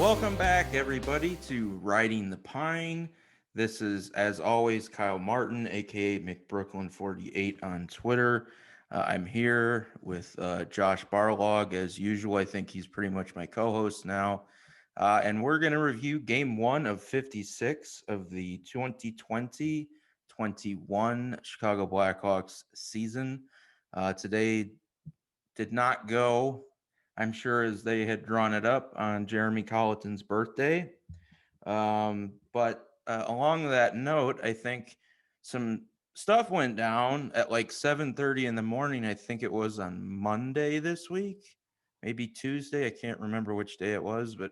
Welcome back, everybody, to Riding the Pine. This is, as always, Kyle Martin, aka McBrooklyn48 on Twitter. I'm here with Josh Barlog, as usual. I think he's pretty much my co-host now. And we're going to review Game 1 of 56 of the 2020-21 Chicago Blackhawks season. Today did not go, I'm sure, as they had drawn it up on Jeremy Colliton's birthday. But along that note, I think some stuff went down at like 7:30 in the morning. I think it was on Monday this week, maybe Tuesday. I can't remember which day it was, but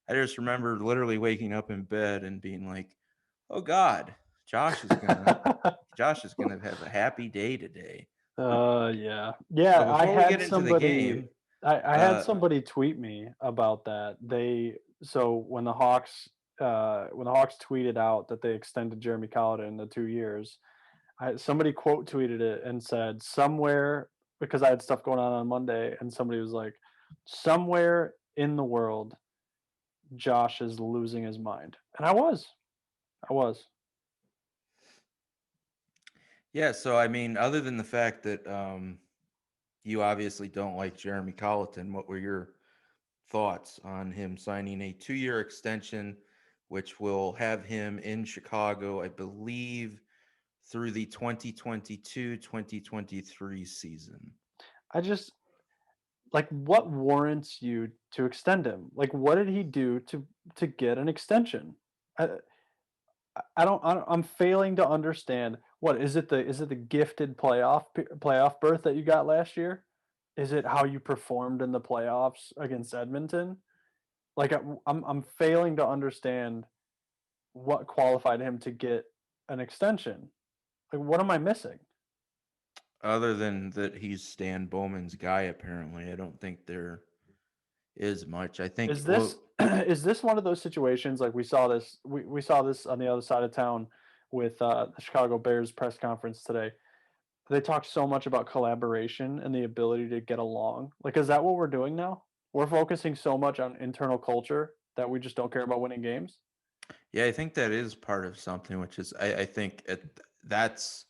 I just remember literally waking up in bed and being like, "Oh God, Josh is gonna Josh is gonna have a happy day today." Yeah. So Yeah, I before we had get into the somebody game, I had uh, somebody tweet me about that. When the Hawks tweeted out that they extended Jeremy Colliton to 2 years, somebody quote tweeted it and said somewhere, because I had stuff going on Monday, and somebody was like, somewhere in the world, Josh is losing his mind. And I was. yeah. So I mean, other than the fact that you obviously don't like Jeremy Colliton, what were your thoughts on him signing a 2-year extension, which will have him in Chicago, I believe, through the 2022-2023 season? I just like, what warrants you to extend him? Like, what did he do to get an extension? I I'm failing to understand. What is it? The gifted playoff berth that you got last year? Is it how you performed in the playoffs against Edmonton? Like, I'm failing to understand what qualified him to get an extension. Like, what am I missing? Other than that, he's Stan Bowman's guy. Apparently, I don't think there is much. I think, Is well, this is this one of those situations, like we saw this on the other side of town with the Chicago Bears press conference today. They talked so much about collaboration and the ability to get along. Like, is that what we're doing now? We're focusing so much on internal culture that we just don't care about winning games. yeah, I think that is part of something, which is, I think that's,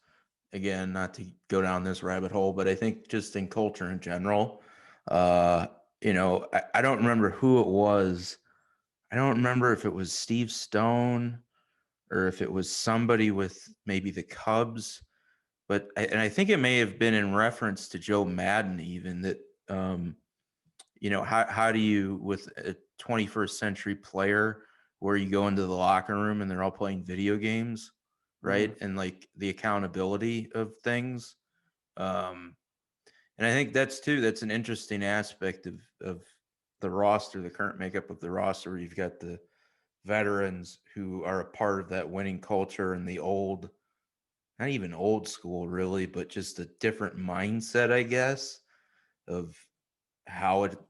again, not to go down this rabbit hole, but I think just in culture in general, uh, I don't remember who it was. I don't remember if it was Steve Stone or if it was somebody with maybe the Cubs, but and I think it may have been in reference to Joe Madden, even that, um, how do you, with a 21st century player, where you go into the locker room and they're all playing video games, Mm. right? And like the accountability of things. Um, and I think that's an interesting aspect of the roster, the current makeup of the roster, where you've got the veterans who are a part of that winning culture and the old, not even old school really, but just a different mindset, I guess, of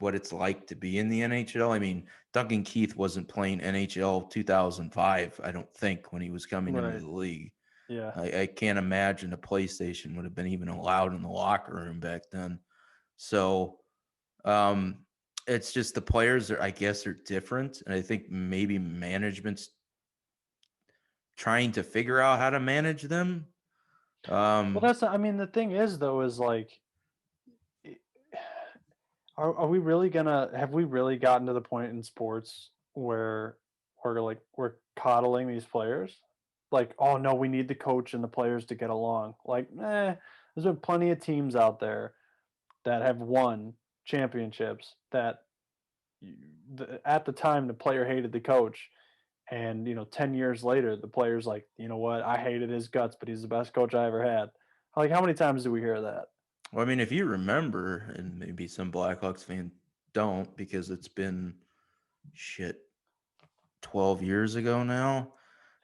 what it's like to be in the NHL. I mean, Duncan Keith wasn't playing NHL 2005, I don't think, when he was coming into Right. the league. Yeah. I can't imagine a PlayStation would have been even allowed in the locker room back then. So, um, it's just the players are, I guess, are different, and I think maybe management's trying to figure out how to manage them. Well, Um, that's I mean, the thing is, though, is like, are we really gonna have we really gotten to the point in sports where we're coddling these players? Like, oh no, we need the coach and the players to get along. Like, there's been plenty of teams out there that have won championships that at the time the player hated the coach, and 10 years later the player's like, you know what, I hated his guts, but he's the best coach I ever had. Like, how many times do we hear that? well, I mean, if you remember, and maybe some Blackhawks fans don't, because it's been shit 12 years ago now.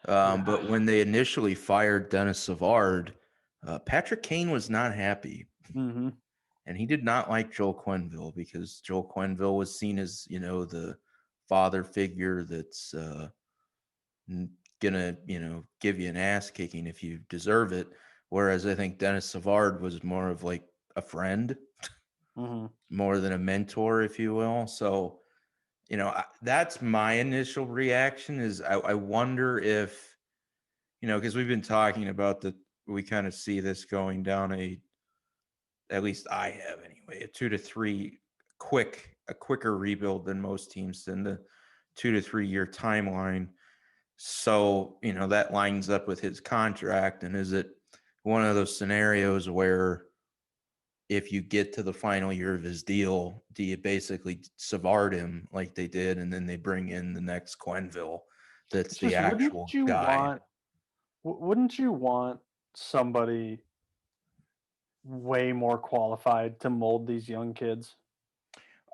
Yeah. But when they initially fired Dennis Savard, Patrick Kane was not happy. Hmm. And he did not like Joel Quenneville, because Joel Quenneville was seen as, the father figure that's gonna, give you an ass kicking if you deserve it. Whereas I think Dennis Savard was more of like a friend, Hmm. more than a mentor, if you will. So That's my initial reaction is I wonder if, because we've been talking about we kind of see this going down at least I have anyway, a 2 to 3 a quicker rebuild than most teams in the 2 to 3 year timeline. So, that lines up with his contract. And is it one of those scenarios where if you get to the final year of his deal, do you basically Savard him like they did, and then they bring in the next Quenville that's It's the just actual guy? wouldn't you want somebody way more qualified to mold these young kids?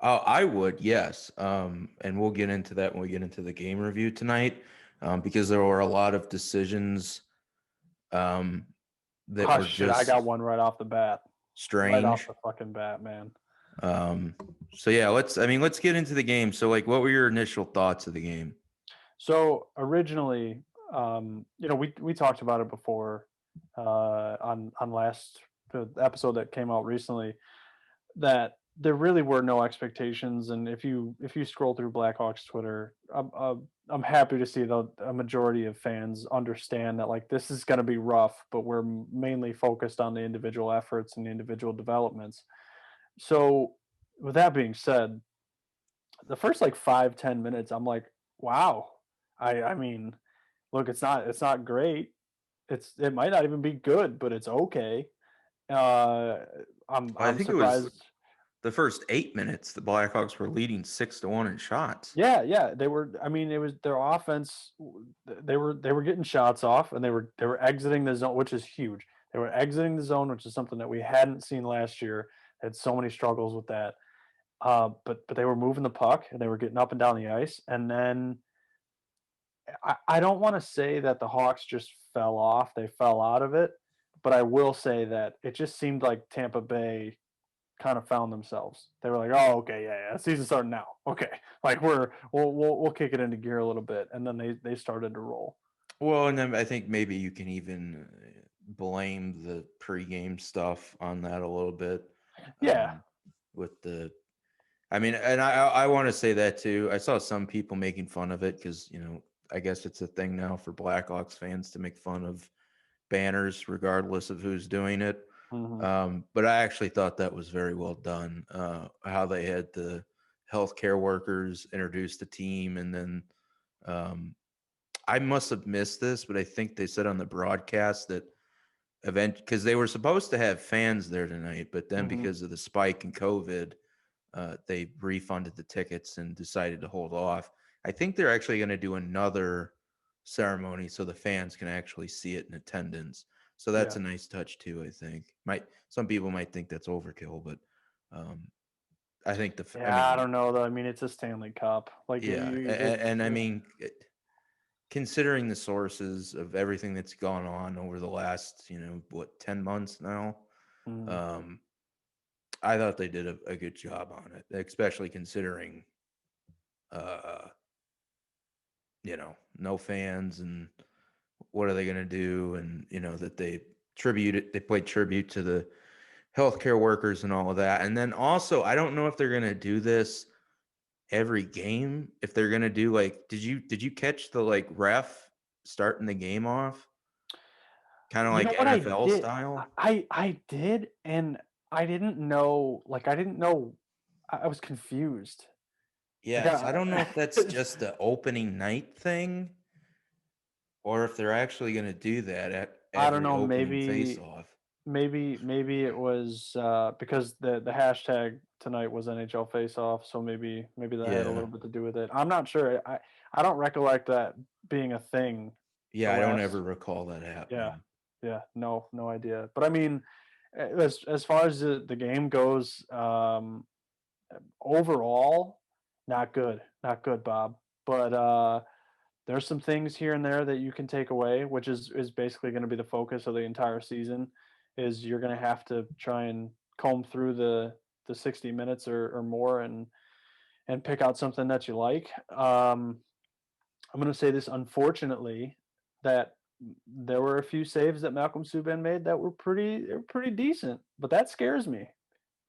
I would, yes. And we'll get into that when we get into the game review tonight, because there were a lot of decisions that Oh were shit, I just got one right off the bat. Right off strange. the fucking bat, man. Um, so yeah, let's get into the game. So like, what were your initial thoughts of the game? So originally, we talked about it before on last the episode that came out recently, that there really were no expectations. And if you scroll through Blackhawks Twitter, I'm happy to see that a majority of fans understand that like this is going to be rough, but we're mainly focused on the individual efforts and the individual developments. So with that being said, the first like 5-10 minutes, I'm like, wow. I mean, look, it's not great. It might not even be good, but it's okay. Uh, I I'm think it was surprised. the first 8 minutes. The Blackhawks were leading 6-1 in shots. Yeah, they were. I mean, it was their offense. They were getting shots off, and they were exiting the zone, which is huge. They were exiting the zone, which is something that we hadn't seen last year. Had so many struggles with that. But they were moving the puck, and they were getting up and down the ice. And then I don't want to say that the Hawks just fell off. They fell out of it, but I will say that it just seemed like Tampa Bay kind of found themselves. They were like, "Oh, okay, yeah, season's starting now. Okay, like we'll kick it into gear a little bit," and then they started to roll. Well, and then I think maybe you can even blame the pregame stuff on that a little bit. Yeah, Um, with the, I mean, and I want to say that too. I saw some people making fun of it because I guess it's a thing now for Blackhawks fans to make fun of banners, regardless of who's doing it. hmm But I actually thought that was very well done. How they had the healthcare workers introduce the team, and then um, I must have missed this, but I think they said on the broadcast that because they were supposed to have fans there tonight, but then hmm because of the spike in COVID, they refunded the tickets and decided to hold off. I think they're actually going to do another ceremony so the fans can actually see it in attendance. So that's yeah, a nice touch too. I think some people might think that's overkill, but um, I think I yeah. I mean, don't know though. I mean, it's a Stanley Cup. Like yeah, and I mean, considering the sources of everything that's gone on over the last 10 months now, mhm. um, I thought they did a good job on it, especially considering uh no fans, and what are they going to do? And that they played tribute to the healthcare workers and all of that. And then also, I don't know if they're going to do this every game. If they're going to do like, did you catch the like ref starting the game off, kind of You like know what I NFL did? style? I did, and I didn't know. Like I didn't know. I was confused. Like Yes, I don't know if that's just the opening night thing, or if they're actually going to do that at I don't every know. opening Maybe face-off. maybe it was because the hashtag tonight was NHL face off, so maybe that had a Yeah. little bit to do with it. I'm not sure. I don't recollect that being a thing. The Yeah, I don't ever last, recall that yeah, happening. yeah, no idea. But I mean, as far as the game goes, overall, not good, Bob. But there's some things here and there that you can take away, which is basically going to be the focus of the entire season. Is you're going to have to try and comb through the 60 minutes or more and pick out something that you like. I'm going to say this, unfortunately, that there were a few saves that Malcolm Subban made that were pretty decent, but that scares me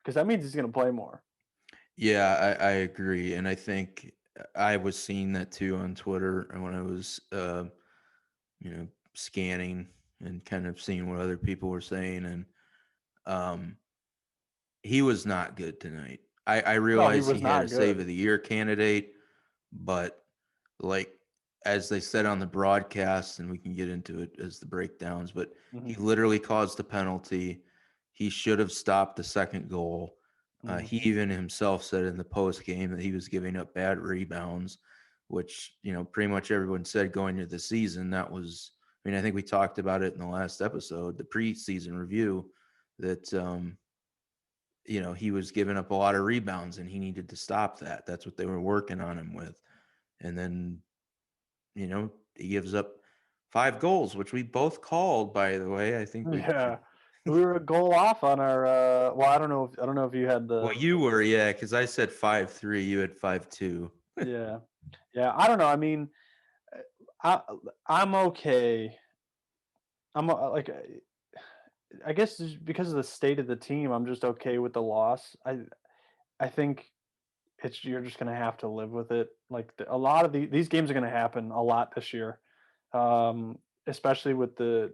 because that means he's going to play more. Yeah, I agree. And I think I was seeing that too on Twitter when I was, scanning and kind of seeing what other people were saying, and um, he was not good tonight. I No, he realize he was had a not save good. of the year candidate, but like as they said on the broadcast, and we can get into it as the breakdowns, but he Mhm, literally caused a penalty. He should have stopped the second goal. mhm. He even himself said in the post game that he was giving up bad rebounds, which pretty much everyone said going into the season. That was, I mean, I think we talked about it in the last episode, the preseason review, that he was giving up a lot of rebounds and he needed to stop that. That's what they were working on him with. And then, he gives up 5 goals, which we both called, by the way. I think we should. Yeah. We were a goal off on our well, I don't know if you had Well, the you were, yeah, because I said 5-3, you had 5-2. yeah. Yeah, I don't know. I mean, I I'm okay. I guess just because of the state of the team, I'm just okay with the loss. I think you're just gonna have to live with it. Like a lot of these games are gonna happen a lot this year, especially with the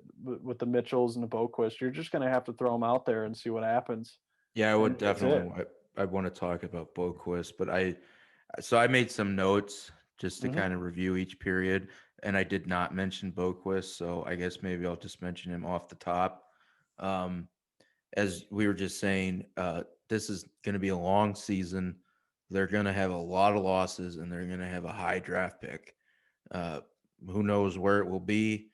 Mitchells and the Boquist. You're just gonna have to throw them out there and see what happens, Yeah, I would and that's definitely. it. I want to talk about Boquist, but I made some notes just to Hmm. kind of review each period, and I did not mention Boquist, so I guess maybe I'll just mention him off the top. Um, as we were just saying, this is going to be a long season. They're going to have a lot of losses, and they're going to have a high draft pick. Uh, who knows where it will be,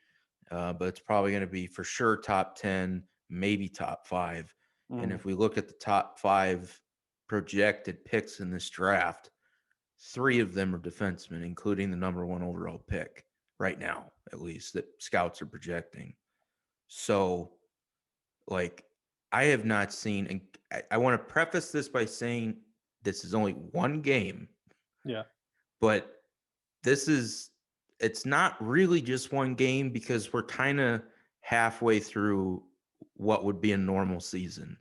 but it's probably going to be for sure top 10, maybe top 5. And Hmm. if we look at the top 5 projected picks in this draft, 3 of them are defensemen, including the number 1 overall pick right now, at least that scouts are projecting. So, like, I have not seen, and I want to preface this by saying this is only one game, Yeah. but this is, it's not really just one game because we're kind of halfway through what would be a normal season.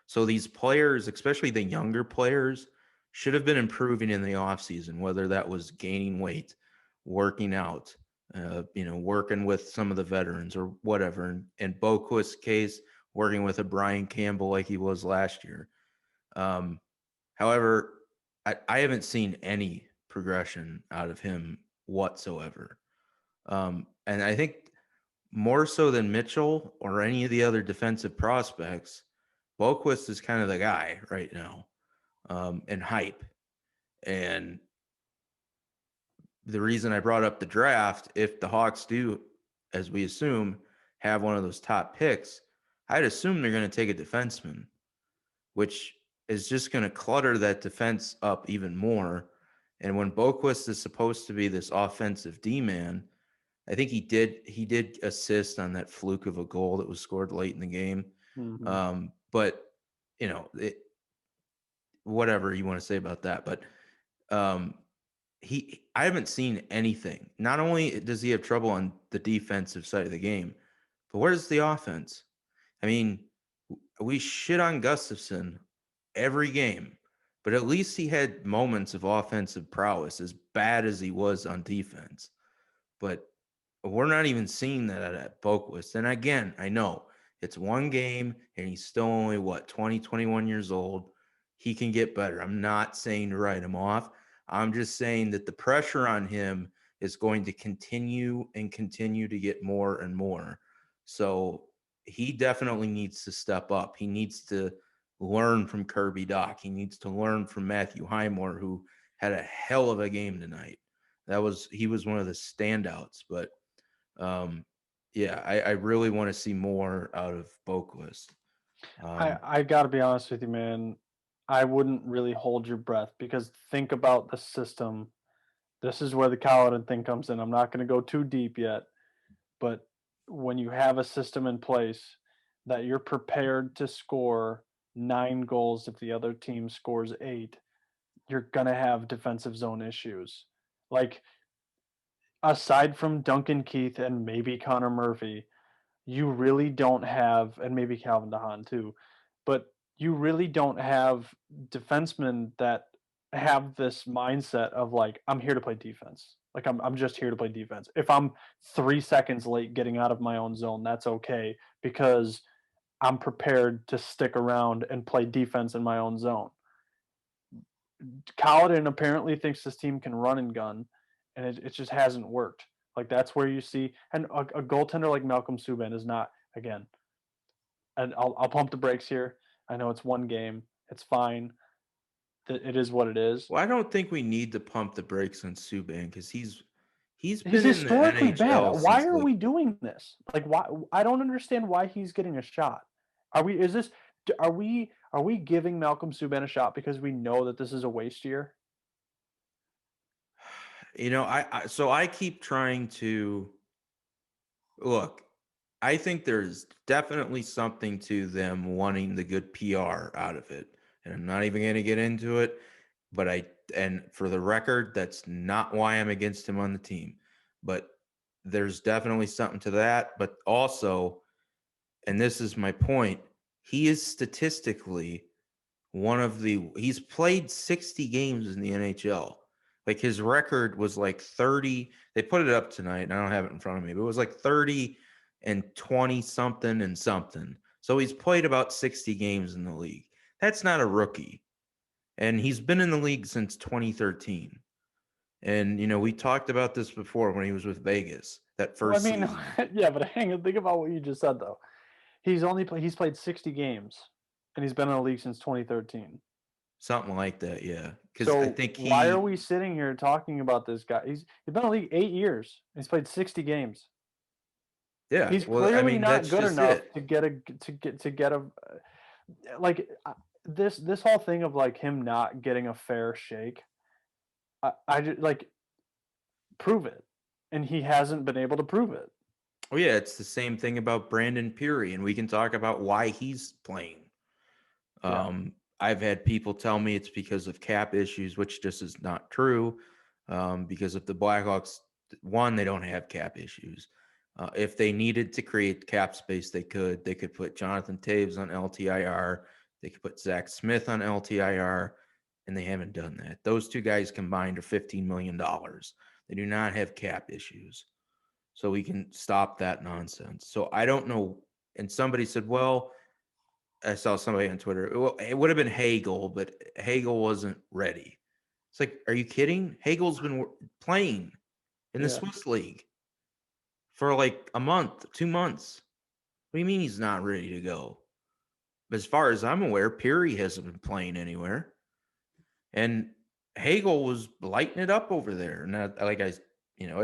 So these players, especially the younger players, should have been improving in the offseason, whether that was gaining weight, working out, working with some of the veterans or whatever. And in Boquist's case, working with a Brian Campbell like he was last year. Um, However, I haven't seen any progression out of him whatsoever. And I think more so than Mitchell or any of the other defensive prospects, Boquist is kind of the guy right now, and hype. And the reason I brought up the draft, if the Hawks do, as we assume, have one of those top picks, I'd assume they're going to take a defenseman, which is just going to clutter that defense up even more. And when Boquist is supposed to be this offensive D man, I think he did assist on that fluke of a goal that was scored late in the game. Hmm. But whatever you want to say about that, but um, I haven't seen anything. Not only does he have trouble on the defensive side of the game, but where's the offense? I mean, we shit on Gustafson every game, but at least he had moments of offensive prowess, as bad as he was on defense. But we're not even seeing that at Boquist. And again, I know it's one game and he's still only, 20, 21 years old. He can get better. I'm not saying to write him off. I'm just saying that the pressure on him is going to continue and continue to get more and more. So he definitely needs to step up. He needs to learn from Kirby Doc. He needs to learn from Matthew Highmore, who had a hell of a game tonight. He was one of the standouts, but um, yeah, I really want to see more out of Boquist. Um, I got to be honest with you, man. I wouldn't really hold your breath because think about the system. This is where the Colliton thing comes in. I'm not going to go too deep yet, but when you have a system in place that you're prepared to score 9 goals if the other team scores 8, you're going to have defensive zone issues. Like, aside from Duncan Keith and maybe Connor Murphy, you really don't have, and maybe Calvin DeHaan too, but you really don't have defensemen that have this mindset of like I'm here to play defense. Like I'm just here to play defense. If I'm 3 seconds late getting out of my own zone, that's okay because I'm prepared to stick around and play defense in my own zone. Colliton apparently thinks this team can run and gun, and it just hasn't worked. Like that's where you see, and a goaltender like Malcolm Subban is not again. And I'll pump the brakes here. I know it's one game. It's fine. It is what it is. Well, I don't think we need to pump the brakes on Subban because he's He's been in the historically bad. NHL Why since are like we doing this? Like, why? I don't understand why he's getting a shot. Are we? Is this? Are we? Are we giving Malcolm Subban a shot because we know that this is a waste year? I keep trying to look. I think there's definitely something to them wanting the good PR out of it. And I'm not even going to get into it, but and for the record, that's not why I'm against him on the team. But there's definitely something to that. But also, and this is my point, he is statistically he's played 60 games in the NHL. Like his record was like 30. They put it up tonight, and I don't have it in front of me, but it was like 30 and 20 something and something. So he's played about 60 games in the league. That's not a rookie. And he's been in the league since 2013. And we talked about this before when he was with Vegas, that Well, I first mean, season. yeah, but hang on. Think about what you just said, though. He's played 60 games, and he's been in the league since 2013. Something like that, yeah. Because I So think why are we sitting here talking about this guy? He's been in the league 8 years. He's played 60 games. yeah, He's well, I clearly mean, not that's good just enough it. to get a like this whole thing of like him not getting a fair shake. I just like prove it, and he hasn't been able to prove it. Oh yeah, it's the same thing about Brandon Peary, and we can talk about why he's playing. Yeah, I've had people tell me it's because of cap issues, which just is not true. Because if the Blackhawks, one, they don't have cap issues. If they needed to create cap space, they could. They could put Jonathan Taves on LTIR. They could put Zach Smith on LTIR, and they haven't done that. Those two guys combined are $15 million. They do not have cap issues. So we can stop that nonsense. So I don't know. And somebody said, well, I saw somebody on Twitter. Well, it would have been Hagel, but Hagel wasn't ready. It's like, are you kidding? Hagel's been playing in the yeah. Swiss league for like a month, 2 months. What do you mean he's not ready to go? But as far as I'm aware, Peary hasn't been playing anywhere. And Hagel was lighting it up over there. And that, like I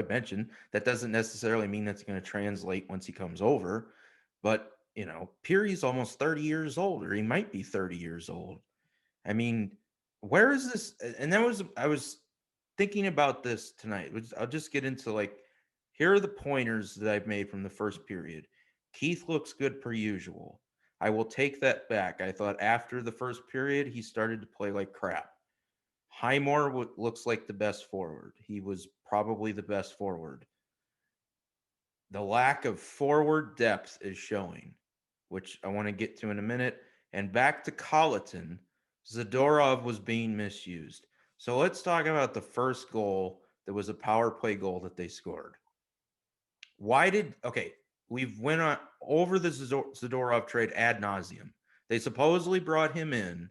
mentioned, that doesn't necessarily mean that's going to translate once he comes over. But, Peary's almost 30 years old, or he might be 30 years old. I mean, where is this? And I was thinking about this tonight. I'll just get into like, here are the pointers that I've made from the first period. Keith looks good per usual. I will take that back. I thought after the first period, he started to play like crap. Highmore looks like the best forward. He was probably the best forward. The lack of forward depth is showing, which I want to get to in a minute. And back to Colliton, Zadorov was being misused. So let's talk about the first goal that was a power play goal that they scored. We've went on over the Zadorov trade ad nauseum. They supposedly brought him in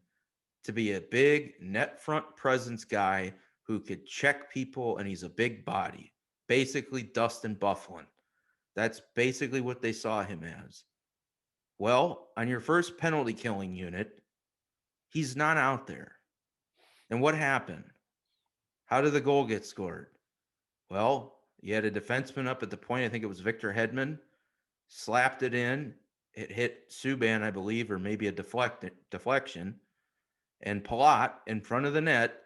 to be a big net front presence guy who could check people, and he's a big body. Basically, Dustin Byfuglien. That's basically what they saw him as. Well, on your first penalty killing unit, he's not out there. And what happened? How did the goal get scored? Well, you had a defenseman up at the point. I think it was Victor Hedman, slapped it in. It hit Subban, I believe, or maybe a deflection. And Palat, in front of the net,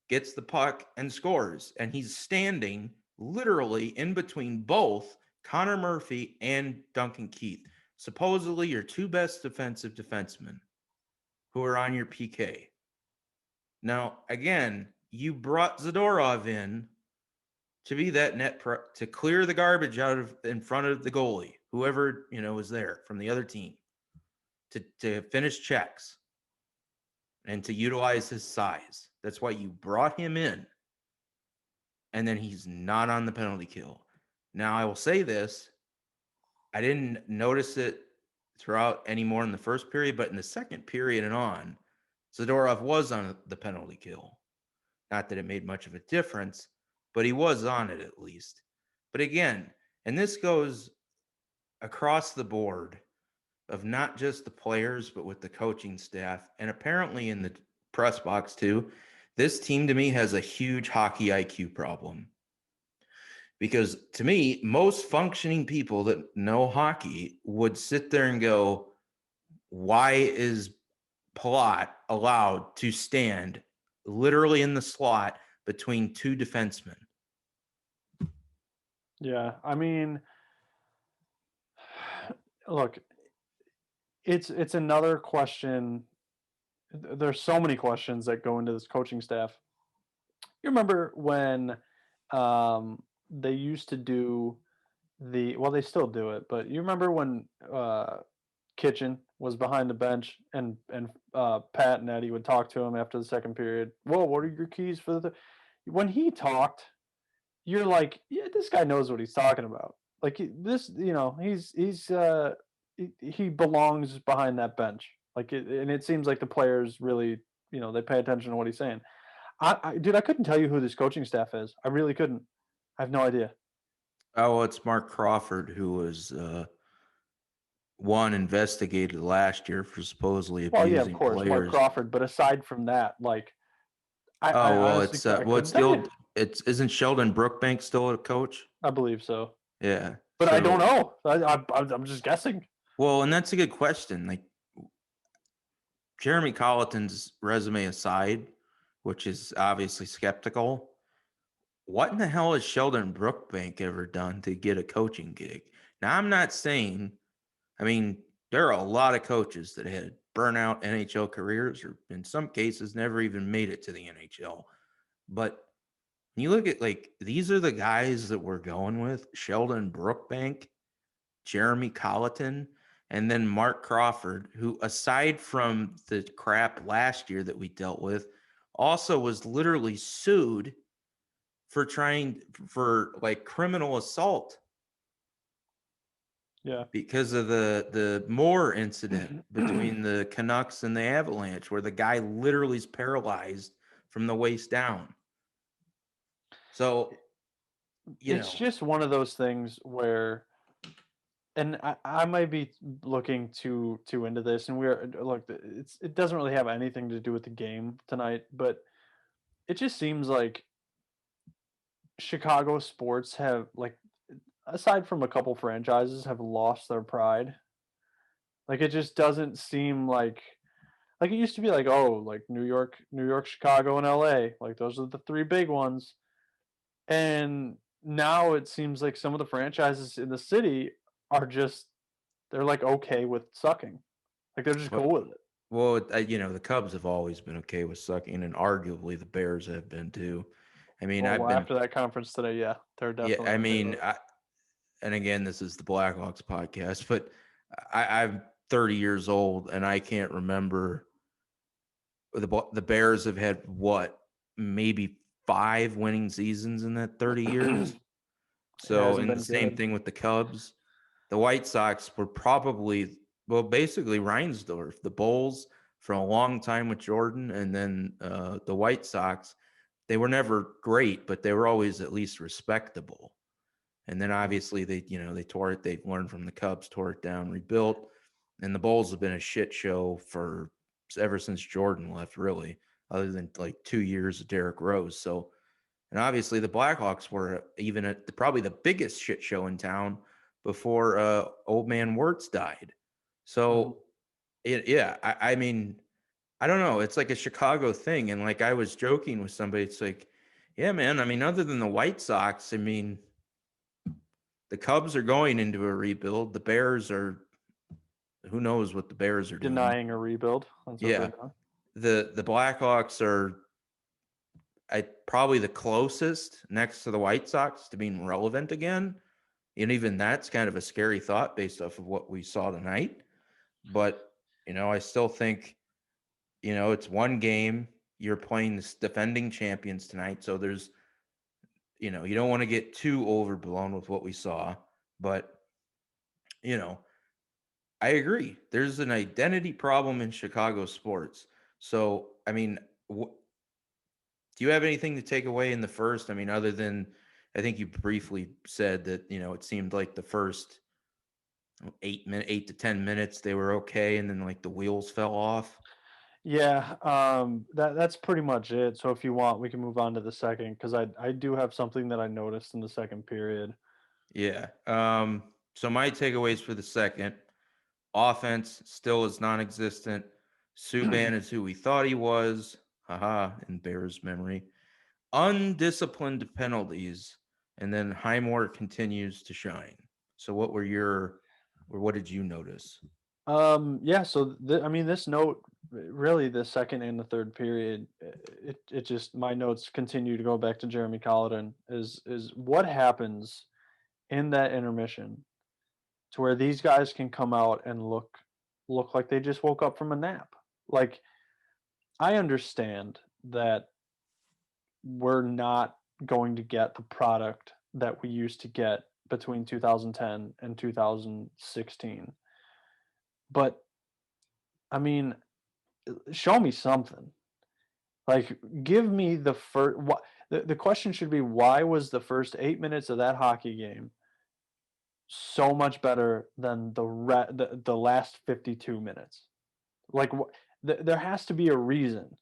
gets the puck and scores. And he's standing literally in between both Connor Murphy and Duncan Keith. Supposedly your two best defensive defensemen who are on your PK. Now, again, you brought Zadorov in to be that to clear the garbage out of in front of the goalie, whoever was there from the other team, to finish checks and to utilize his size. That's why you brought him in. And then he's not on the penalty kill. Now, I will say this. I didn't notice it throughout anymore in the first period, but in the second period and on, Zadorov was on the penalty kill. Not that it made much of a difference, but he was on it at least. But again, and this goes across the board of not just the players, but with the coaching staff, and apparently in the press box too. This team to me has a huge hockey IQ problem. Because to me, most functioning people that know hockey would sit there and go, why is Palat allowed to stand literally in the slot between two defensemen? Yeah, I mean, look, it's another question. There's so many questions that go into this coaching staff. You remember when they used to do they still do it, but you remember when Kitchen was behind the bench and Pat and Eddie would talk to him after the second period. Whoa, what are your keys for when he talked, you're like, yeah, this guy knows what he's talking about. Like this, he belongs behind that bench. And it seems like the players really, they pay attention to what he's saying. Dude, I couldn't tell you who this coaching staff is. I really couldn't. I have no idea. Oh, it's Mark Crawford, who was one investigated last year for supposedly Well, yeah, of abusing course, Mark players. Crawford. But aside from that, like, I Oh well, honestly, it's I well, it's couldn't the tell you. old. It's isn't Sheldon Brookbank still a coach? I believe so, Yeah. but I don't So know. I'm just guessing. well, and that's a good question. Like Jeremy Colliton's resume aside, which is obviously skeptical, what in the hell has Sheldon Brookbank ever done to get a coaching gig? Now, I'm not saying, I mean, there are a lot of coaches that had burnout NHL careers, or in some cases, never even made it to the NHL. But when you look at like, these are the guys that we're going with: Sheldon Brookbank, Jeremy Colliton, and then Mark Crawford, who, aside from the crap last year that we dealt with, also was literally sued for like criminal assault Yeah. because of the Moore incident between the Canucks and the Avalanche, where the guy literally is paralyzed from the waist down. So, It's just one of those things where, and I might be looking too into this, and look, it doesn't really have anything to do with the game tonight, but it just seems like Chicago sports have, like, aside from a couple franchises, have lost their pride. Like, it just doesn't seem like it used to be, like, oh, like New York, Chicago, and LA, like those are the three big ones. And now it seems like some of the franchises in the city are just, they're like okay with sucking. Like they're just well, cool with it. the Cubs have always been okay with sucking, and arguably the Bears have been too. I mean, Well, after that conference today, yeah, they're yeah, definitely I okay with mean, it. and again, this is the Blackhawks podcast, but I'm 30 years old and I can't remember the Bears have had what, maybe 5 winning seasons in that 30 years. It So, hasn't and the been same good. thing with the Cubs. The White Sox were probably, well, basically Reinsdorf, the Bulls for a long time with Jordan, and then the White Sox. They were never great, but they were always at least respectable. And then obviously they tore it. They learned from the Cubs, tore it down, rebuilt. And the Bulls have been a shit show for ever since Jordan left, really, other than like 2 years of Derrick Rose. So, and obviously the Blackhawks were even at probably the biggest shit show in town before old man Wirtz died. So, I mean, I don't know. It's like a Chicago thing. And like I was joking with somebody, it's like, yeah, man. I mean, other than the White Sox, I mean, the Cubs are going into a rebuild. The Bears are, who knows what the Bears are doing. Denying a rebuild. That's what they're Yeah. doing. The Blackhawks are probably the closest next to the White Sox to being relevant again. And even that's kind of a scary thought based off of what we saw tonight. But, I still think, it's one game. you're playing the defending champions tonight, so there's, you don't want to get too overblown with what we saw, but you know, I agree. There's an identity problem in Chicago sports. So, I mean, do you have anything to take away in the first? I mean, other than I think you briefly said that, it seemed like the first 8 to 10 minutes they were okay, and then like the wheels fell off. Yeah, that's pretty much it. So if you want, we can move on to the second because I do have something that I noticed in the second period. Yeah. So my takeaways for the second: offense still is non-existent. Subban is who we thought he was. Haha, in Bears memory. Undisciplined penalties, and then Highmore continues to shine. So what did you notice? Yeah, so I mean, this note really the second and the third period, it just my notes continue to go back to Jeremy Colliton is what happens in that intermission to where these guys can come out and look like they just woke up from a nap. Like I understand that we're not going to get the product that we used to get between 2010 and 2016. But I mean, show me something. Like, give me the first. What the question should be? Why was the first 8 minutes of that hockey game so much better than the last 52 minutes? Like, there has to be a reason,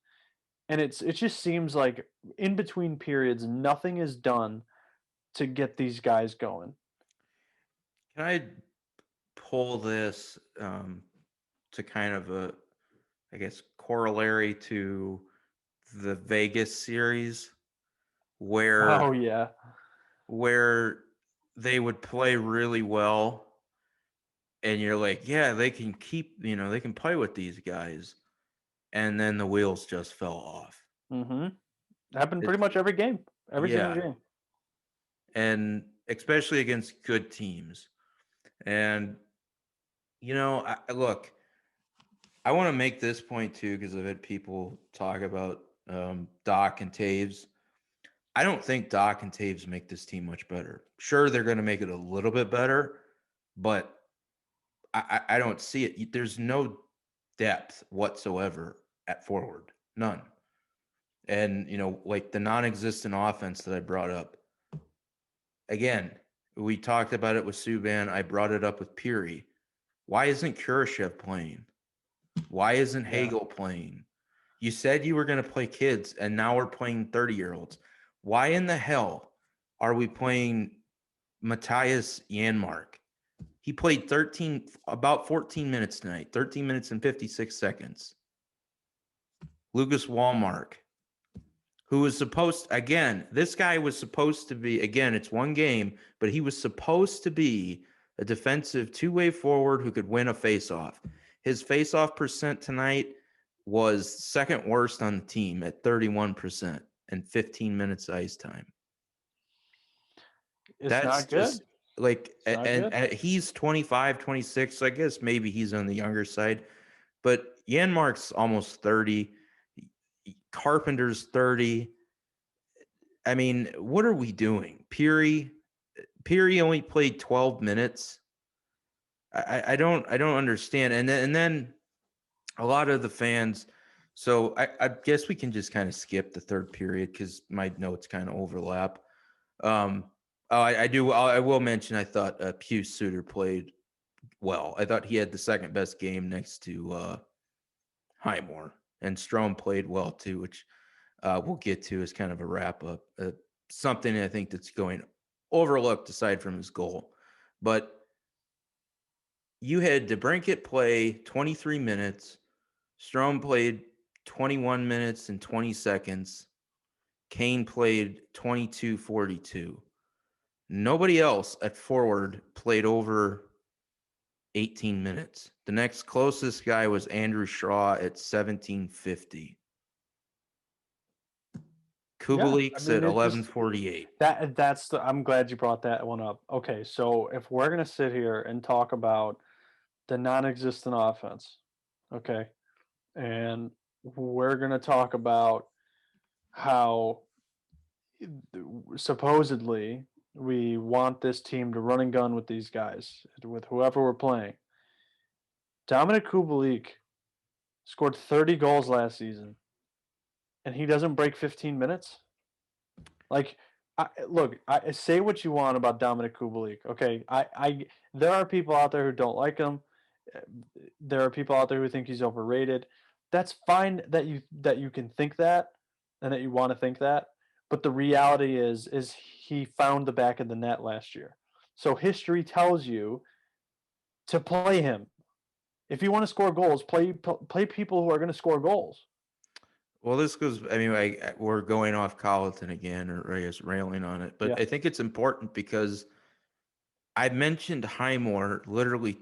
and it just seems like in between periods, nothing is done to get these guys going. Can I pull this to kind of a, I guess, corollary to the Vegas series where Oh yeah, where they would play really well, and you're like, yeah, they can they can play with these guys, and then the wheels just fell off. mm-hmm. Happened pretty It's much every game, every single Yeah, game. and especially against good teams. And look, I want to make this point too because I've had people talk about Doc and Taves. I don't think Doc and Taves make this team much better. Sure, they're going to make it a little bit better, but I don't see it. There's no depth whatsoever at forward, none. And like the non-existent offense that I brought up again, we talked about it with Subban. I brought it up with Peary. Why isn't Kurashev playing? Why isn't Yeah. Hagel playing? You said you were going to play kids, and now we're playing 30-year-olds. Why in the hell are we playing Matthias Janmark? He played about 14 minutes tonight, 13 minutes and 56 seconds. Lucas Walmark, who was this guy was supposed to be, again, it's one game, but he was supposed to be a defensive two-way forward who could win a faceoff. His face-off percent tonight was second worst on the team at 31% and 15 minutes ice time. It's That's not good. just like, It's not and, good. and he's 25, 26. So I guess maybe he's on the younger side, but Janmark's almost 30. Carpenter's 30. I mean, what are we doing? Peary only played 12 minutes. I don't understand. And then a lot of the fans. So I guess we can just kind of skip the third period because my notes kind of overlap. I will mention I thought Pius Suter played well. I thought he had the second best game next to Highmore, and Strome played well too, which we'll get to as kind of a wrap up. Something I think that's going overlooked aside from his goal, but you had DeBrincat play 23 minutes. Strome played 21 minutes and 20 seconds. Kane played 22:42. Nobody else at forward played over 18 minutes. The next closest guy was Andrew Shaw at 17:50. Yeah, I Kubelik's at mean, it just 11:48. that's the. I'm glad you brought that one up. Okay, so if we're gonna sit here and talk about the non-existent offense, okay, and we're going to talk about how supposedly we want this team to run and gun with these guys, with whoever we're playing. Dominic Kubalik scored 30 goals last season, and he doesn't break 15 minutes. Like, look, I say what you want about Dominic Kubalik. Okay, there are people out there who don't like him. Uh, There are people out there who think he's overrated. That's fine that you can think that, and that you want to think that. But the reality is he found the back of the net last year. So history tells you to play him. If you want to score goals, play people who are going to score goals. Well, this goes. I mean, we're going off Colliton again, or I guess railing on it, but Yeah. I think it's important because I mentioned Highmore literally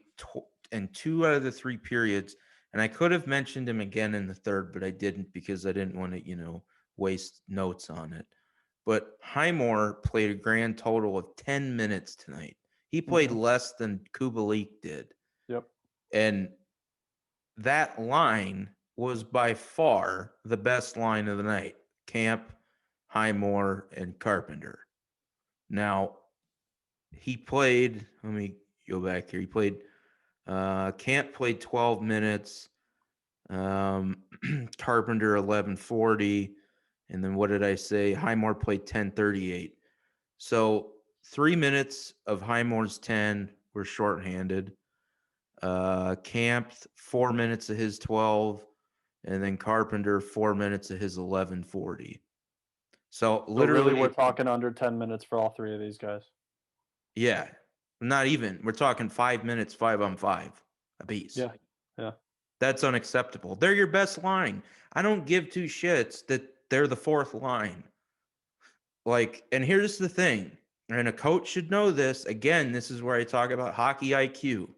in 2 out of the 3 periods, and I could have mentioned him again in the third, but I didn't because I didn't want to, waste notes on it. But Highmore played a grand total of 10 minutes tonight. He played less than Kubalik did. Yep. And that line was by far the best line of the night. Camp, Highmore, and Carpenter. Now, he played, let me go back here. He played, Camp played 12 minutes, Carpenter 11:40, and then what did I say? Highmore played 10:38. So 3 minutes of Highmore's 10 were shorthanded. Camp 4 minutes of his 12, and then Carpenter 4 minutes of his 11:40. So So really, literally, we're talking under 10 minutes for all three of these guys. yeah, not even. We're talking 5 minutes, 5-on-5 apiece. Yeah. Yeah. That's unacceptable. They're your best line. I don't give two shits that they're the fourth line. Like, and here's the thing, and a coach should know this. Again, this is where I talk about hockey IQ.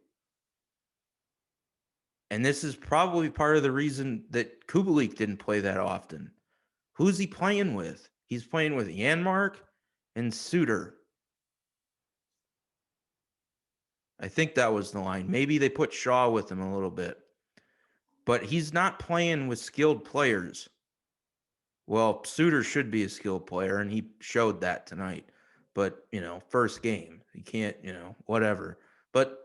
And this is probably part of the reason that Kubalik didn't play that often. Who's he playing with? He's playing with Janmark and Suter. I think that was the line. Maybe they put Shaw with him a little bit. But he's not playing with skilled players. Well, Suter should be a skilled player, and he showed that tonight. But, first game. He can't, whatever. But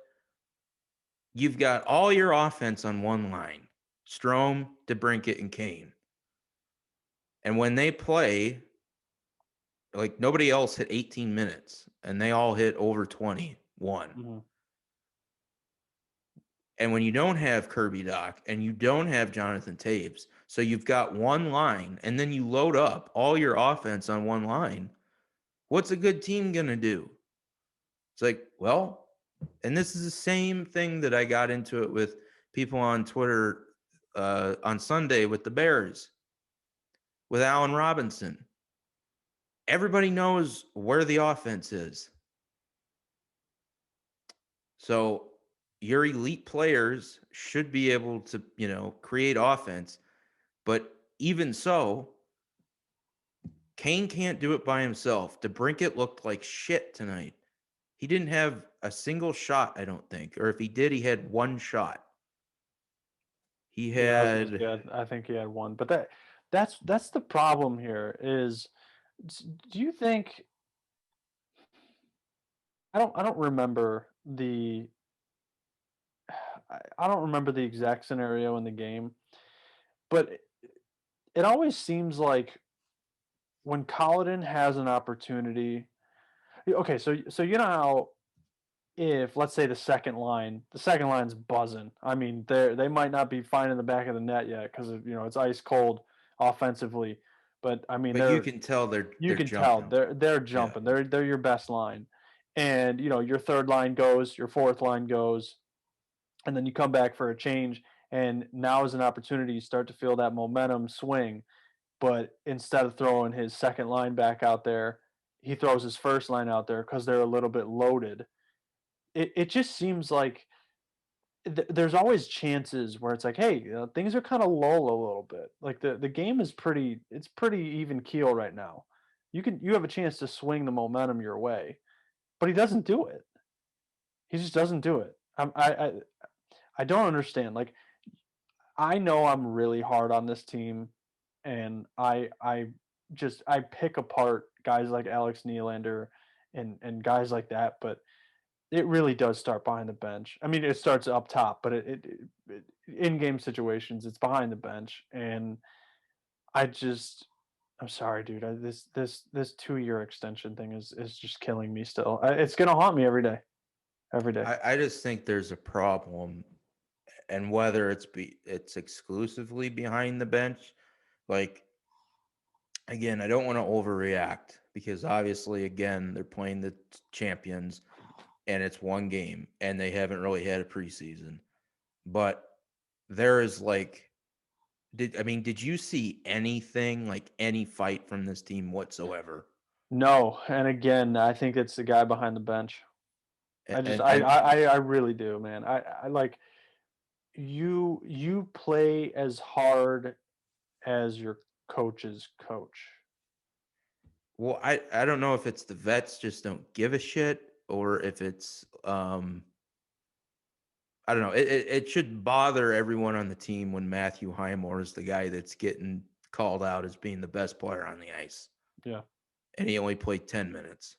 you've got all your offense on one line. Strome, DeBrincat, and Kane. And when they play, like nobody else hit 18 minutes, and they all hit over 21. Mhm. And when you don't have Kirby Doc and you don't have Jonathan Taves, so you've got one line, and then you load up all your offense on one line, what's a good team going to do? It's like, well, and this is the same thing that I got into it with people on Twitter on Sunday with the Bears, with Allen Robinson. Everybody knows where the offense is. So your elite players should be able to, create offense. But even so, Kane can't do it by himself. DeBrincat looked like shit tonight. He didn't have a single shot, I don't think. Or if he did, he had one shot. He had I think he had one, but that's the problem here. Do you think I don't remember I don't remember the exact scenario in the game, but it always seems like when Colliton has an opportunity. Okay, so you know how if let's say the second line's buzzing. I mean, they might not be finding the back of the net yet because it's ice cold offensively, but I mean but you can tell they're you can tell jumping. they're jumping. They're your best line, and your third line goes, your fourth line goes, and then you come back for a change, and now is an opportunity you start to feel that momentum swing. But instead of throwing his second line back out there, he throws his first line out there because they're a little bit loaded. It just seems like there's always chances where it's like, hey, things are kind of lull a little bit. Like the game is it's pretty even keel right now. You have a chance to swing the momentum your way, but he doesn't do it. He just doesn't do it. I don't understand. Like I know I'm really hard on this team, and I pick apart guys like Alex Nylander and guys like that, but it really does start behind the bench. I mean, it starts up top, but it in game situations, it's behind the bench, and I just I'm sorry, dude. This 2-year extension thing is just killing me still. It's gonna haunt me every day, every day. I just think there's a problem, and whether it's exclusively behind the bench, like again, I don't want to overreact because obviously, again, they're playing the champions and it's one game and they haven't really had a preseason. But there is like, did you see anything like any fight from this team whatsoever? No, and again, I think it's the guy behind the bench. I just And I really do, man. I like you play as hard as your coach's coach. well, I don't know if it's the vets just don't give a shit or if it's I don't know. It should bother everyone on the team when Matthew Highmore is the guy that's getting called out as being the best player on the ice, Yeah. and he only played 10 minutes.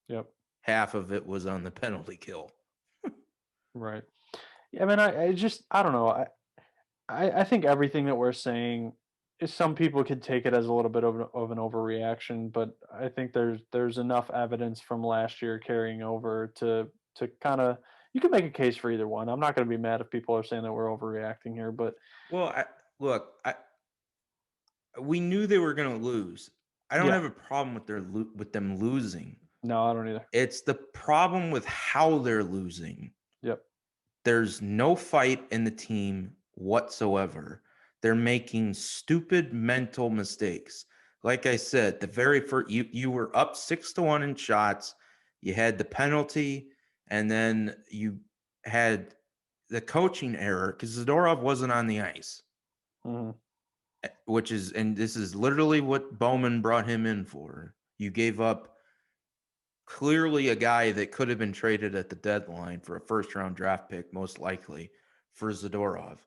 Yep. Half of it was on the penalty kill. Right. Yeah, I mean, I just I don't know. I think everything that we're saying is some people could take it as a little bit of an overreaction, but I think there's enough evidence from last year carrying over to kind of you can make a case for either one. I'm not going to be mad if people are saying that we're overreacting here, but Well, look, we knew they were going to lose. I don't yeah, have a problem with with them losing. no, I don't either. It's the problem with how they're losing. Yep. There's no fight in the team whatsoever. They're making stupid mental mistakes. Like I said, the very first you were up 6-1 in shots. You had the penalty, and then you had the coaching error because Zadorov wasn't on the ice, Hmm. which is and this is literally what Bowman brought him in for. You gave up clearly a guy that could have been traded at the deadline for a first round draft pick, most likely, for Zadorov.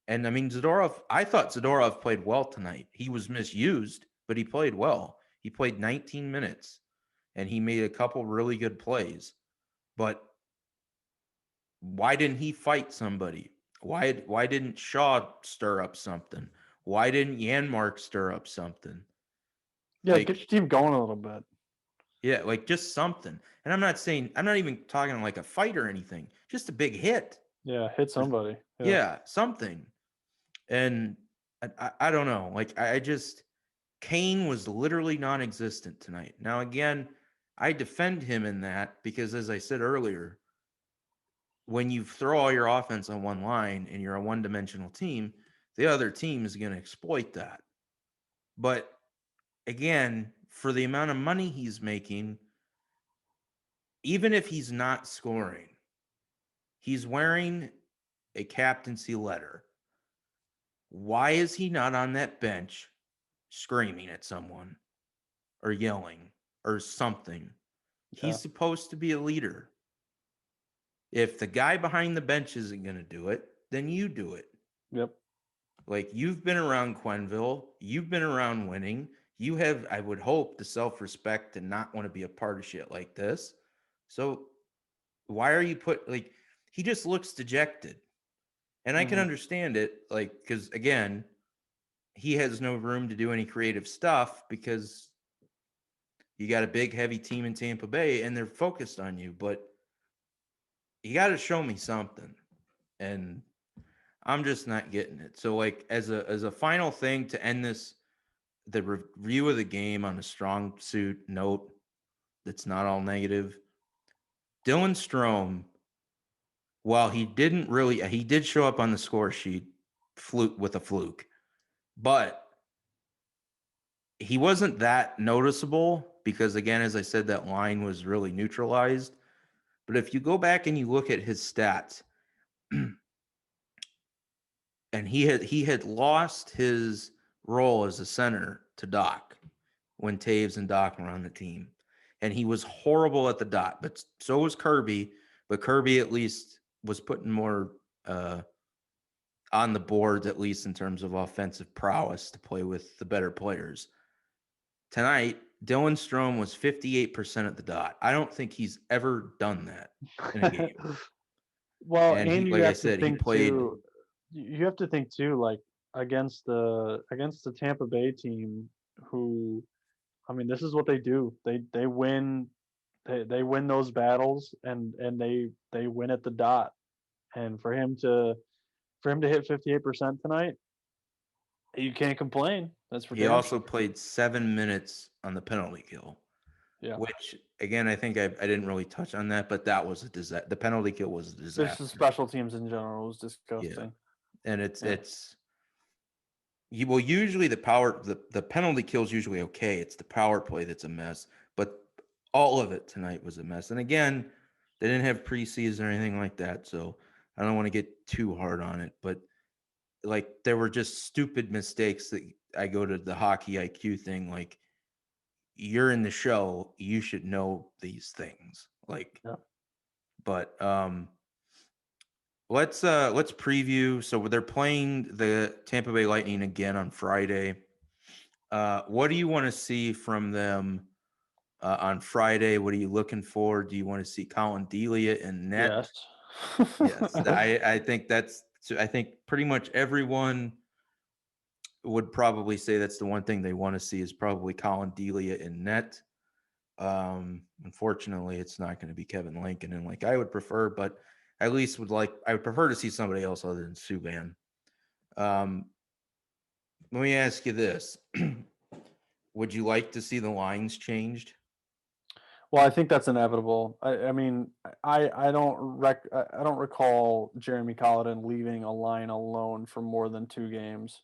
And I mean, I thought Zadorov played well tonight. He was misused, but he played well. He played 19 minutes and he made a couple really good plays. But why didn't he fight somebody? Why didn't Shaw stir up something? Why didn't Yanmark stir up something? Yeah, get Like, your team going a little bit. yeah, like just something. And I'm not even talking like a fight or anything, just a big hit. Yeah, hit somebody. Yeah. Yeah, something. And I don't know. Like, I just, Kane was literally non existent tonight. Now, again, I defend him in that because, as I said earlier, when you throw all your offense on one line and you're a one dimensional team, the other team is going to exploit that. But again, for the amount of money he's making, even if he's not scoring, he's wearing a captaincy letter. Why is he not on that bench screaming at someone or yelling or something? Yeah. He's supposed to be a leader. If the guy behind the bench isn't going to do it, then you do it. Yep. Like, you've been around Quenneville, you've been around winning. You have, I would hope, the self respect to not want to be a part of shit like this. So, why are you like, he just looks dejected. And I can Hmm. understand it, like, because again, he has no room to do any creative stuff because you got a big, heavy team in Tampa Bay and they're focused on you. But you got to show me something. And I'm just not getting it. So, like, as a final thing to end the review of the game on a strong suit note that's not all negative, Dylan Strome, while he did show up on the score sheet fluke with a fluke, but he wasn't that noticeable because, again, as I said, that line was really neutralized. But if you go back and you look at his stats, and he had lost his role as a center to Doc when Taves and Doc were on the team, and he was horrible at the dot. But so was Kirby. But Kirby at least was putting more on the boards, at least in terms of offensive prowess, to play with the better players. Tonight, Dylan Strome was 58% at the dot. I don't think he's ever done that in a game. Well, And and he, you like I have to said, he think played. too. You have to think too, like against the Tampa Bay team, who, I mean, this is what they do. They win. They win those battles, and they win at the dot. And for him to hit 58% tonight, you can't complain. That's for He damn also sure. played 7 minutes on the penalty kill, Yeah, which again, I think I didn't really touch on that, but that was a disaster. The penalty kill was a just the disaster. special teams in general was Yeah, disgusting. and it's Yeah, it's usually the penalty kill is usually okay. It's the power play that's a mess, but all of it tonight was a mess. And again, they didn't have preseason or anything like that, so I don't want to get too hard on it, but like there were just stupid mistakes that I go to the hockey IQ thing. Like, you're in the show, you should know these things. Like, yeah, but let's preview. So they're playing the Tampa Bay Lightning again on Friday. What do you want to see from them on Friday? What are you looking for? Do you want to see Colin Delia in net? yes. Yes, I think I think pretty much everyone would probably say that's the one thing they want to see is probably Colin Delia in net. Unfortunately, it's not going to be Kevin Lincoln, and like I would prefer, but at least I would prefer to see somebody else other than Subban. Um, Let me ask you this: would you like to see the lines changed? Well, I think that's inevitable. I mean, I don't recall Jeremy Colliton leaving a line alone for more than 2 games.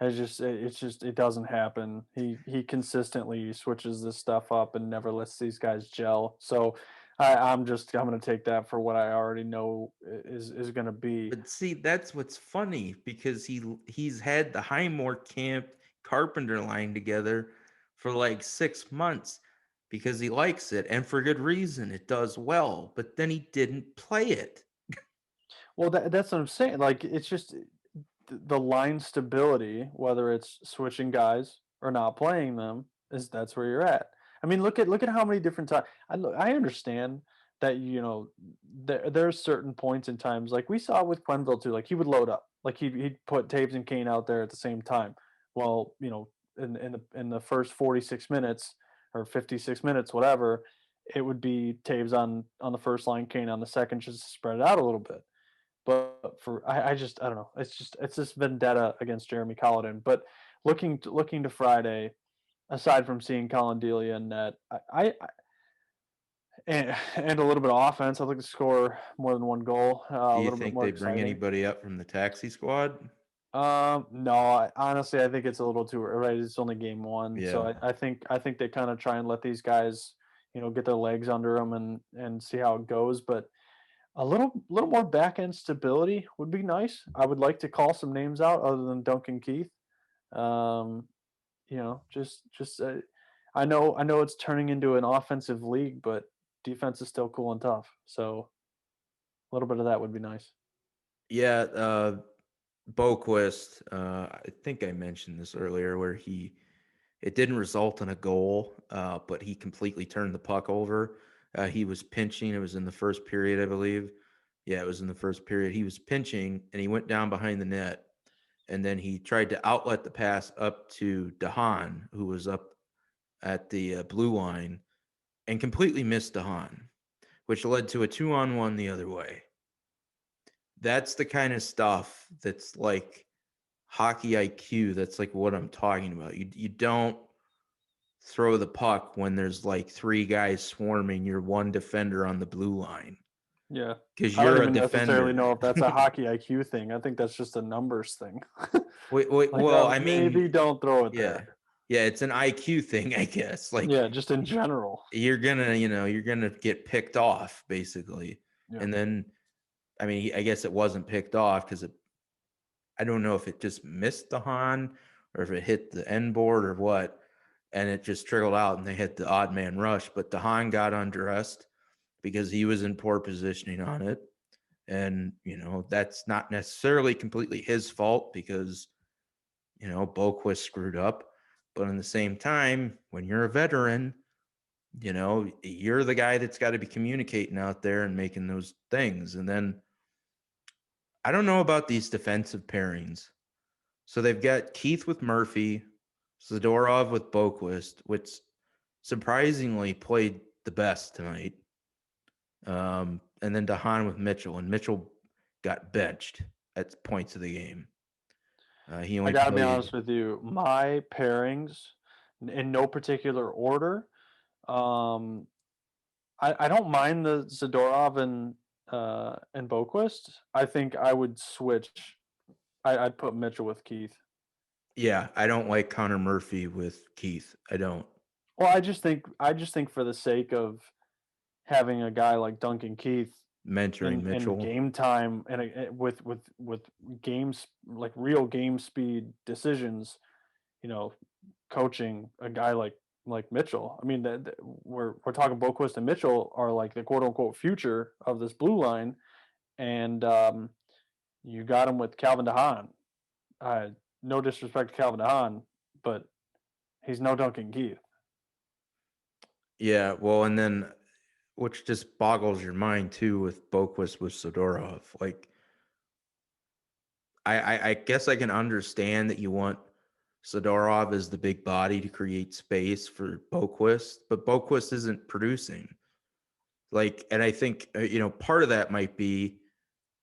It doesn't happen. He consistently switches this stuff up and never lets these guys gel. So I'm gonna take that for what I already know is gonna be. But see, that's what's funny because he's had the Highmore Camp Carpenter line together for like 6 months because he likes it and for good reason. It does well, but then he didn't play it. Well, that's what I'm saying. Like it's just the line stability, whether it's switching guys or not playing them, is that's where you're at. I mean, look at how many different times. I understand that there's certain points in times like we saw with Quenville too. Like he would load up, like he'd put Taves and Kane out there at the same time. Well, in the first 46 minutes or 56 minutes, whatever, it would be Taves on the first line, Kane on the second, just to spread it out a little bit. But I don't know. It's this vendetta against Jeremy Colliton. But looking to Friday, aside from seeing Colin Delia in net, and a little bit of offense, I'd like to score more than one goal. Do A you little bit think more they bring exciting. anybody up from the taxi squad? No, honestly, I think it's a little too early. Right? It's only game one, so Yeah. I think they kind of try and let these guys, get their legs under them and see how it goes. But a little more back end stability would be nice. I would like to call some names out other than Duncan Keith. Um, just I know it's turning into an offensive league, but defense is still cool and tough. So a little bit of that would be nice. Yeah, Boquist, I think I mentioned this earlier where it didn't result in a goal, but he completely turned the puck over. He was pinching. It was in the first period, I believe. Yeah, it was in the first period. He was pinching and he went down behind the net. And then he tried to outlet the pass up to Dahan, who was up at the blue line, and completely missed Dahan, which led to a 2-on-1 the other way. That's the kind of stuff that's like hockey IQ. That's like what I'm talking about. You don't throw the puck when there's like three guys swarming your one defender on the blue line Yeah. because I don't you're a even necessarily defender. know if that's a hockey IQ thing. I think that's just a numbers thing. Like, Well, I mean, maybe don't throw it yeah, there. yeah, it's an IQ thing, I guess. Like Yeah, just in general. you're gonna get picked off basically, Yeah. and then I mean, I guess it wasn't picked off because I don't know if it just missed the Han or if it hit the end board or what, and it just trickled out and they hit the odd man rush. But the Han got undressed because he was in poor positioning on it, And, that's not necessarily completely his fault because, Boquist screwed up. But in the same time, when you're a veteran, you're the guy that's got to be communicating out there and making those things. And then I don't know about these defensive pairings. So they've got Keith with Murphy, Zadorov with Boquist, which surprisingly played the best tonight. And then DeHaan with Mitchell, and Mitchell got benched at points of the game. He I only gotta be played. honest with you. My pairings, in no particular order, um, I don't mind the Zadorov and Boquist. I think I would switch. I'd put Mitchell with Keith. Yeah, I don't like Connor Murphy with Keith. I don't. Well, I just think for the sake of having a guy like Duncan Keith Mentoring in Mitchell. game time and with games like real game speed decisions, you know, coaching a guy like Mitchell. I mean, we're talking Boquist and Mitchell are like the quote unquote future of this blue line, and you got him with Calvin DeHaan. No disrespect to Calvin DeHaan, but he's no Duncan Keith. Yeah, well, and then which just boggles your mind too with Boquist with Sidorov. Like, I guess I can understand that you want Sidorov as the big body to create space for Boquist, but Boquist isn't producing. Like, and I think part of that might be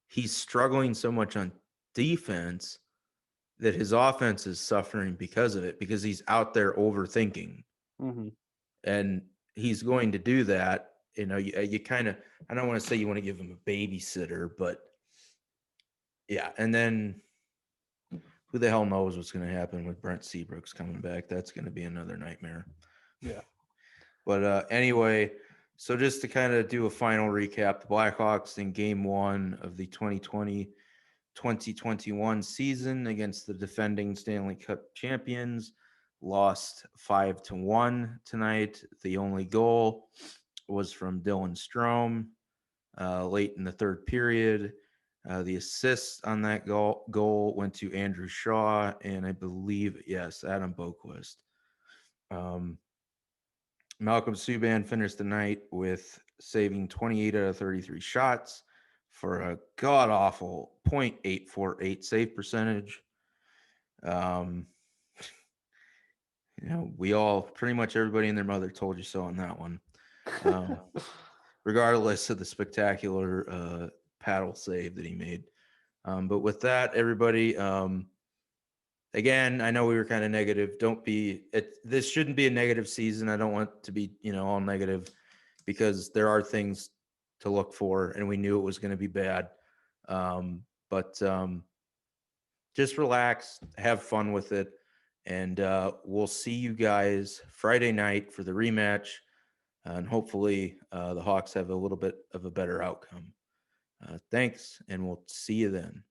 he's struggling so much on defense that his offense is suffering because of it, because he's out there overthinking. Mm-hmm. And he's going to do that. You kind of, I don't want to say you want to give him a babysitter, but yeah. And then who the hell knows what's going to happen with Brent Seabrooks coming back? That's going to be another nightmare. Yeah. But anyway, so just to kind of do a final recap, the Blackhawks in game one of the 2020-2021 season against the defending Stanley Cup champions lost 5-1 tonight. The only goal was from Dylan Strome late in the third period. The assist on that goal went to Andrew Shaw and I believe, yes, Adam Boquist. Malcolm Subban finished the night with saving 28 out of 33 shots for a god-awful .848 save percentage. We all, pretty much everybody and their mother told you so on that one. Regardless of the spectacular paddle save that he made. But with that, everybody, again, I know we were kind of negative. This shouldn't be a negative season. I don't want to be, all negative because there are things to look for and we knew it was going to be bad. But just relax, have fun with it. And we'll see you guys Friday night for the rematch. And hopefully the Hawks have a little bit of a better outcome. Thanks, and we'll see you then.